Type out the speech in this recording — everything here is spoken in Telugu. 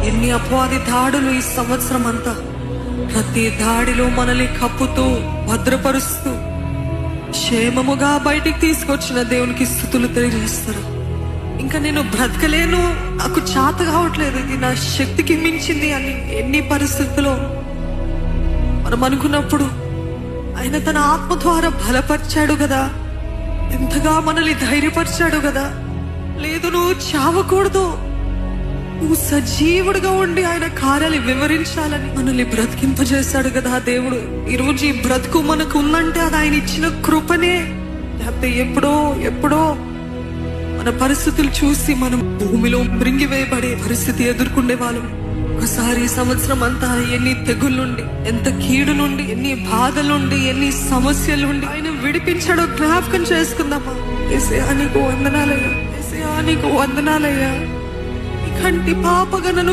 ఎన్ని అపవాది దాడులు ఈ సంవత్సరం అంతా, ప్రతి దాడిలో మనల్ని కప్పుతూ భద్రపరుస్తూ క్షేమముగా బయటికి తీసుకొచ్చిన దేవునికి స్తుతులు తెలియజేస్తారు. ఇంకా నేను బ్రతకలేను, నాకు చేత కావట్లేదు, ఇది నా శక్తికి మించింది అని ఎన్ని పరిస్థితుల్లో మనం అనుకున్నప్పుడు ఆయన తన ఆత్మ ద్వారా బలపరిచాడు కదా, ఎంతగా మనల్ని ధైర్యపరిచాడు కదా. లేదు, నువ్వు చావకూడదు, నువ్వు సజీవుడిగా ఉండి ఆయన కార్యాలు వివరించాలని మనల్ని బ్రతికింపజేశాడు కదా దేవుడు. ఈరోజు ఈ బ్రతుకు మనకు ఉందంటే అది ఆయన ఇచ్చిన కృపనే. లేకపోతే ఎప్పుడో మన పరిస్థితులు చూసి మనం భూమిలో మృంగివేయబడే పరిస్థితి ఎదుర్కొండే వాళ్ళం. ఒకసారి ఈ సంవత్సరం అంతా ఎన్ని తెగుళ్ళుండి, ఎంత కీడు నుండి, ఎన్ని బాధలుండి, ఎన్ని సమస్యలుండి ఆయన విడిపించాడో జ్ఞాపకం చేసుకుందామా. యేసయ్యా నీకు వందనాలయ్యా, యేసయ్యా నీకు వందనాలయ్యా. కంటి పాపగా నన్ను